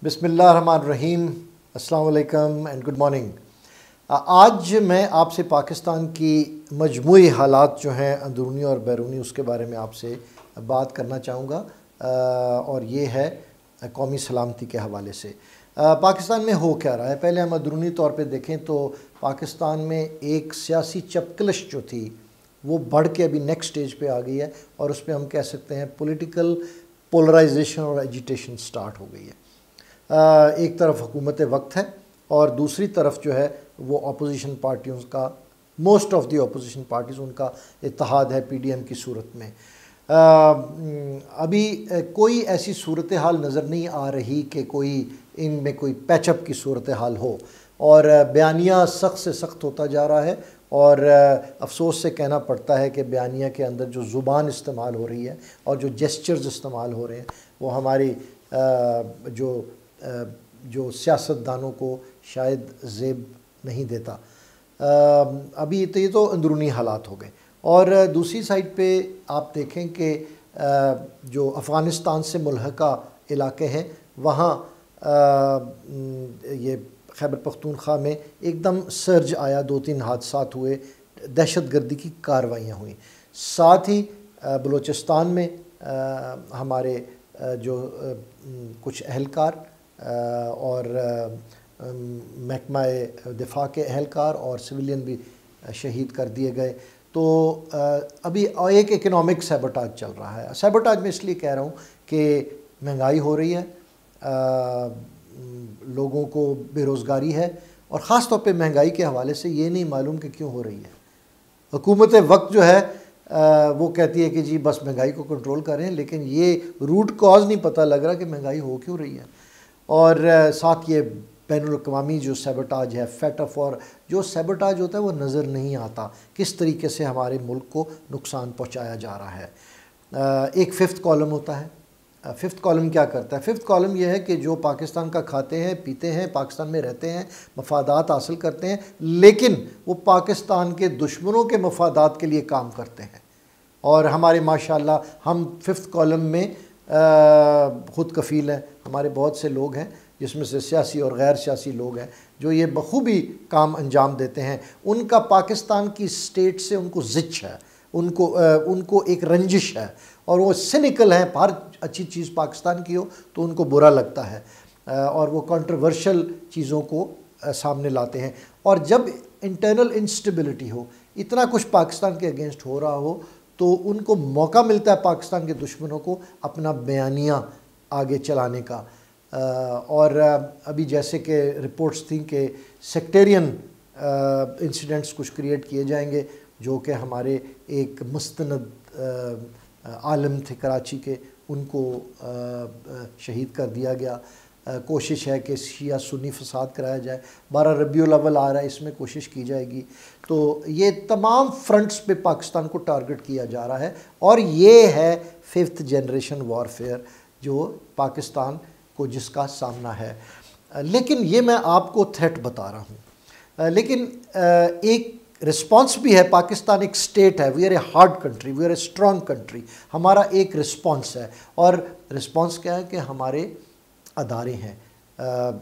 بسم اللہ الرحمن الرحیم، السلام علیکم اینڈ گڈ مارننگ۔ آج میں آپ سے پاکستان کی مجموعی حالات جو ہیں اندرونی اور بیرونی، اس کے بارے میں آپ سے بات کرنا چاہوں گا، اور یہ ہے قومی سلامتی کے حوالے سے۔ پاکستان میں ہو کیا رہا ہے؟ پہلے ہم اندرونی طور پہ دیکھیں تو پاکستان میں ایک سیاسی چپکلش جو تھی وہ بڑھ کے ابھی نیکسٹ سٹیج پہ آ گئی ہے، اور اس پہ ہم کہہ سکتے ہیں پولیٹیکل پولرائزیشن اور ایجیٹیشن سٹارٹ ہو گئی ہے۔ ایک طرف حکومت وقت ہے اور دوسری طرف جو ہے وہ اپوزیشن پارٹیوں کا، most of the opposition parties, ان کا اتحاد ہے پی ڈی ایم کی صورت میں۔ ابھی کوئی ایسی صورتحال نظر نہیں آ رہی کہ کوئی ان میں کوئی پیچ اپ کی صورتحال ہو، اور بیانیہ سخت سے سخت ہوتا جا رہا ہے، اور افسوس سے کہنا پڑتا ہے کہ بیانیہ کے اندر جو زبان استعمال ہو رہی ہے اور جو جیسچرز استعمال ہو رہے ہیں وہ ہماری جو سیاستدانوں کو شاید زیب نہیں دیتا۔ ابھی تو یہ تو اندرونی حالات ہو گئے، اور دوسری سائڈ پہ آپ دیکھیں کہ جو افغانستان سے ملحقہ علاقے ہیں وہاں یہ خیبر پختونخوا میں ایک دم سرج آیا، 2-3 حادثات ہوئے، دہشت گردی کی کارروائیاں ہوئیں۔ ساتھ ہی بلوچستان میں ہمارے جو کچھ اہلکار اور محکمہ دفاع کے اہلکار اور سویلین بھی شہید کر دیے گئے۔ تو ابھی ایک اکنامک سیبوٹاج چل رہا ہے۔ سیبوٹاج میں اس لیے کہہ رہا ہوں کہ مہنگائی ہو رہی ہے، لوگوں کو بے روزگاری ہے، اور خاص طور پہ مہنگائی کے حوالے سے یہ نہیں معلوم کہ کیوں ہو رہی ہے۔ حکومت وقت جو ہے وہ کہتی ہے کہ جی بس مہنگائی کو کنٹرول کریں، لیکن یہ روٹ کاز نہیں پتہ لگ رہا کہ مہنگائی ہو کیوں رہی ہے۔ اور ساتھ یہ بین الاقوامی جو سیبوٹاج ہے، فیٹ آف، اور جو سیبوٹاج ہوتا ہے وہ نظر نہیں آتا کس طریقے سے ہمارے ملک کو نقصان پہنچایا جا رہا ہے۔ ایک ففتھ کالم ہوتا ہے۔ ففتھ کالم کیا کرتا ہے؟ ففتھ کالم یہ ہے کہ جو پاکستان کا کھاتے ہیں، پیتے ہیں، پاکستان میں رہتے ہیں، مفادات حاصل کرتے ہیں، لیکن وہ پاکستان کے دشمنوں کے مفادات کے لیے کام کرتے ہیں۔ اور ہمارے ماشاءاللہ ہم ففتھ کالم میں خود کفیل ہیں۔ ہمارے بہت سے لوگ ہیں جس میں سے سیاسی اور غیر سیاسی لوگ ہیں جو یہ بخوبی کام انجام دیتے ہیں۔ ان کا پاکستان کی سٹیٹ سے ان کو زچ ہے، ان کو ایک رنجش ہے، اور وہ سینیکل ہیں۔ ہر اچھی چیز پاکستان کی ہو تو ان کو برا لگتا ہے، اور وہ کنٹروورشل چیزوں کو سامنے لاتے ہیں۔ اور جب انٹرنل انسٹیبلٹی ہو، اتنا کچھ پاکستان کے اگینسٹ ہو رہا ہو، تو ان کو موقع ملتا ہے پاکستان کے دشمنوں کو اپنا بیانیہ آگے چلانے کا۔ اور ابھی جیسے کہ رپورٹس تھیں کہ سیکٹیرین انسیڈنٹس کچھ کریٹ کیے جائیں گے، جو کہ ہمارے ایک مستند عالم تھے کراچی کے، ان کو شہید کر دیا گیا۔ کوشش ہے کہ شیعہ سنی فساد کرایا جائے۔ 12 ربیع الاول آ رہا ہے، اس میں کوشش کی جائے گی۔ تو یہ تمام فرنٹس پہ پاکستان کو ٹارگٹ کیا جا رہا ہے، اور یہ ہے 5th جنریشن وارفیئر جو پاکستان کو جس کا سامنا ہے۔ لیکن یہ میں آپ کو تھریٹ بتا رہا ہوں، لیکن ایک رسپانس بھی ہے۔ پاکستان ایک سٹیٹ ہے، we are a hard country, we are a strong country. ہمارا ایک رسپانس ہے، اور رسپانس کیا ہے کہ ہمارے ادارے ہیں،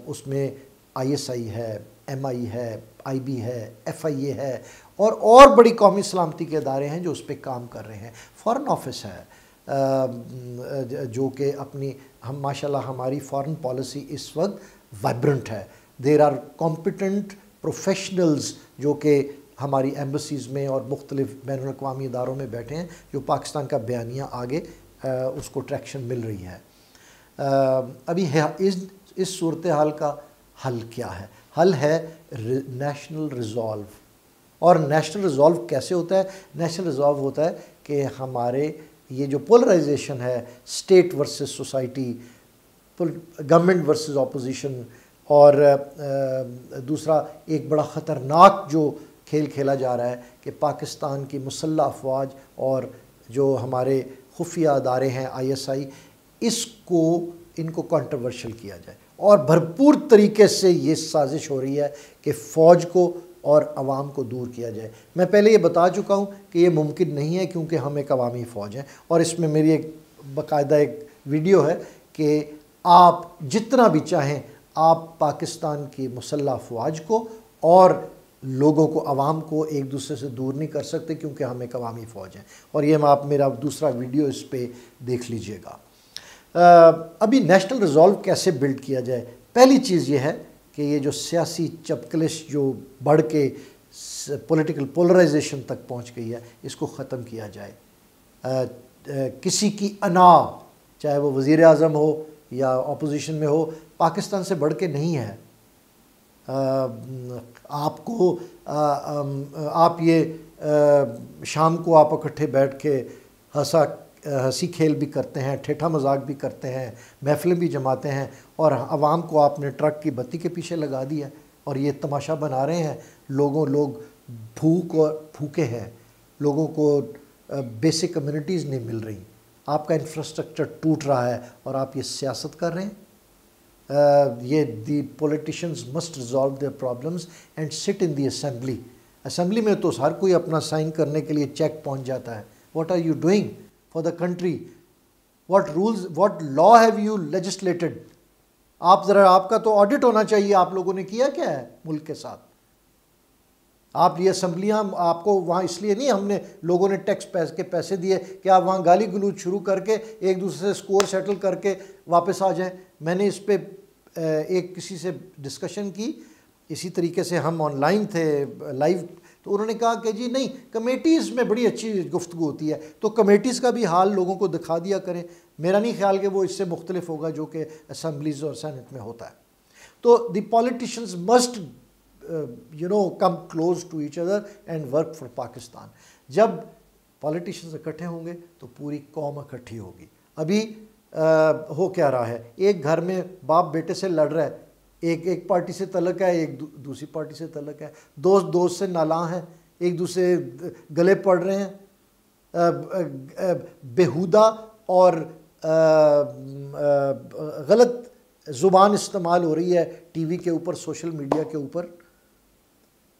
اس میں ISI ہے، MI ہے، IB ہے، FIA ہے، اور بڑی قومی سلامتی کے ادارے ہیں جو اس پہ کام کر رہے ہیں۔ فارن آفس ہے جو کہ ہم ماشاءاللہ ہماری فارن پالیسی اس وقت وائبرنٹ ہے۔ دیر آر کمپیٹنٹ پروفیشنلز جو کہ ہماری ایمبسیز میں اور مختلف بین الاقوامی اداروں میں بیٹھے ہیں، جو پاکستان کا بیانیہ آگے اس کو ٹریکشن مل رہی ہے۔ ابھی اس صورتحال کا حل کیا ہے؟ حل ہے نیشنل ریزالو۔ اور نیشنل ریزالو کیسے ہوتا ہے؟ نیشنل ریزالو ہوتا ہے کہ ہمارے یہ جو پولرائزیشن ہے، state versus society, government versus opposition, اور دوسرا ایک بڑا خطرناک جو کھیل کھیلا جا رہا ہے کہ پاکستان کی مسلح افواج اور جو ہمارے خفیہ ادارے ہیں ISI، ان کو کنٹروورشل کیا جائے، اور بھرپور طریقے سے یہ سازش ہو رہی ہے کہ فوج کو اور عوام کو دور کیا جائے۔ میں پہلے یہ بتا چکا ہوں کہ یہ ممکن نہیں ہے، کیونکہ ہم ایک عوامی فوج ہیں، اور اس میں میری ایک باقاعدہ ایک ویڈیو ہے کہ آپ جتنا بھی چاہیں آپ پاکستان کی مسلح افواج کو اور لوگوں کو، عوام کو ایک دوسرے سے دور نہیں کر سکتے، کیونکہ ہم ایک عوامی فوج ہیں، اور یہ آپ میرا دوسرا ویڈیو اس پہ دیکھ لیجئے گا۔ ابھی نیشنل ریزولو کیسے بلڈ کیا جائے؟ پہلی چیز یہ ہے کہ یہ جو سیاسی چپکلش جو بڑھ کے پولیٹیکل پولرائزیشن تک پہنچ گئی ہے، اس کو ختم کیا جائے۔ کسی کی انا، چاہے وہ وزیر اعظم ہو یا اپوزیشن میں ہو، پاکستان سے بڑھ کے نہیں ہے۔ آپ کو آپ یہ شام کو آپ اکٹھے بیٹھ کے ہنسی کھیل بھی کرتے ہیں، ٹھیٹھا مذاق بھی کرتے ہیں، محفلیں بھی جماتے ہیں، اور عوام کو آپ نے ٹرک کی بتی کے پیچھے لگا دیا اور یہ تماشا بنا رہے ہیں۔ لوگ بھوکے ہیں، لوگوں کو بیسک کمیونٹیز نہیں مل رہی، آپ کا انفراسٹرکچر ٹوٹ رہا ہے اور آپ یہ سیاست کر رہے ہیں۔ یہ the politicians must resolve their problems and sit in the assembly. Assembly میں تو ہر کوئی اپنا سائن کرنے کے لیے چیک پہنچ جاتا ہے۔ What are you doing for the country? What rules, what law have you legislated? آپ ذرا، آپ کا تو آڈٹ ہونا چاہیے، آپ لوگوں نے کیا کیا ہے ملک کے ساتھ؟ آپ یہ اسمبلیاں آپ کو وہاں اس لیے نہیں، ہم نے لوگوں نے ٹیکس کے پیسے دیے کہ آپ وہاں گالی گلوچ شروع کر کے ایک دوسرے سے سکور سیٹل کر کے واپس آ جائیں۔ میں نے اس پہ ایک کسی سے ڈسکشن کی، اسی طریقے سے ہم آن لائن تھے لائیو، تو انہوں نے کہا کہ جی نہیں، کمیٹیز میں بڑی اچھی گفتگو ہوتی ہے، تو کمیٹیز کا بھی حال لوگوں کو دکھا دیا کریں۔ میرا نہیں خیال کہ وہ اس سے مختلف ہوگا جو کہ اسمبلیز اور سینٹ میں ہوتا ہے۔ تو the politicians must come close to each other and work for Pakistan۔ جب پولیٹیشنز اکٹھے ہوں گے تو پوری قوم اکٹھی ہوگی۔ ابھی ہو کیا رہا ہے، ایک گھر میں باپ بیٹے سے لڑ رہا ہے، ایک پارٹی سے تعلق ہے، ایک دوسری پارٹی سے تعلق ہے، دوست سے نالاں ہیں، ایک دوسرے گلے پڑ رہے ہیں، بیہودہ اور غلط زبان استعمال ہو رہی ہے ٹی وی کے اوپر، سوشل میڈیا کے اوپر۔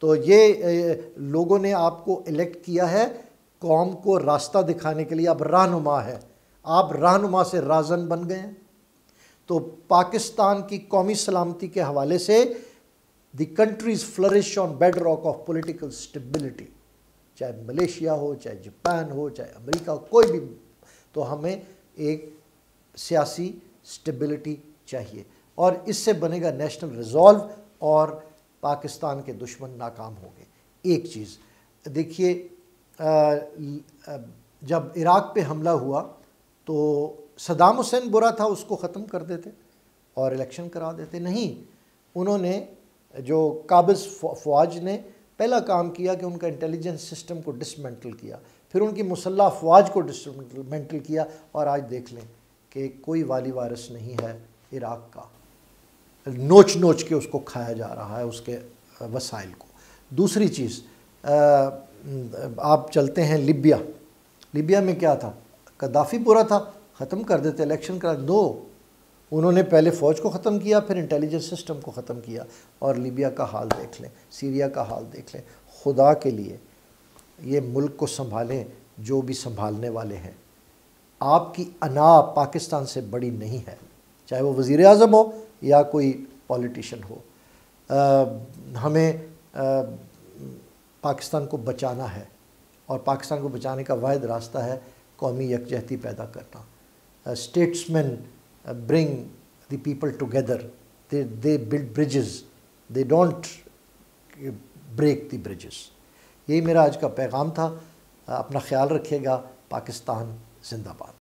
تو یہ لوگوں نے آپ کو الیکٹ کیا ہے قوم کو راستہ دکھانے کے لیے، اب رہنما ہے، آپ رہنما سے رازن بن گئے ہیں۔ تو پاکستان کی قومی سلامتی کے حوالے سے the countries flourish on bedrock of political stability, چاہے ملیشیا ہو، چاہے جاپان ہو، چاہے امریکہ ہو، کوئی بھی، تو ہمیں ایک سیاسی اسٹیبلٹی چاہیے، اور اس سے بنے گا نیشنل ریزولو، اور پاکستان کے دشمن ناکام ہوں گے۔ ایک چیز دیکھیے، جب عراق پہ حملہ ہوا تو صدام حسین برا تھا، اس کو ختم کر دیتے اور الیکشن کرا دیتے، نہیں، انہوں نے جو قابض فوج نے پہلا کام کیا کہ ان کا انٹیلیجنس سسٹم کو ڈسمنٹل کیا، پھر ان کی مسلح افواج کو ڈسمنٹل کیا، اور آج دیکھ لیں کہ کوئی والی وارث نہیں ہے عراق کا، نوچ نوچ کے اس کو کھایا جا رہا ہے، اس کے وسائل کو۔ دوسری چیز، آپ چلتے ہیں لیبیا میں کیا تھا؟ قذافی برا تھا، ختم کر دیتے، الیکشن کرا دو، انہوں نے پہلے فوج کو ختم کیا، پھر انٹیلیجنس سسٹم کو ختم کیا، اور لیبیا کا حال دیکھ لیں، سیریا کا حال دیکھ لیں۔ خدا کے لیے یہ ملک کو سنبھالیں جو بھی سنبھالنے والے ہیں، آپ کی انا پاکستان سے بڑی نہیں ہے، چاہے وہ وزیر اعظم ہو یا کوئی پولیٹیشن ہو۔ ہمیں پاکستان کو بچانا ہے، اور پاکستان کو بچانے کا واحد راستہ ہے قومی یکجہتی پیدا کرنا۔ Statesman bring the people together, they blood bridges, they don't break the bridges. یہی میرا آج کا پیغام تھا۔ اپنا خیال رکھیے گا۔ پاکستان زندہ باد۔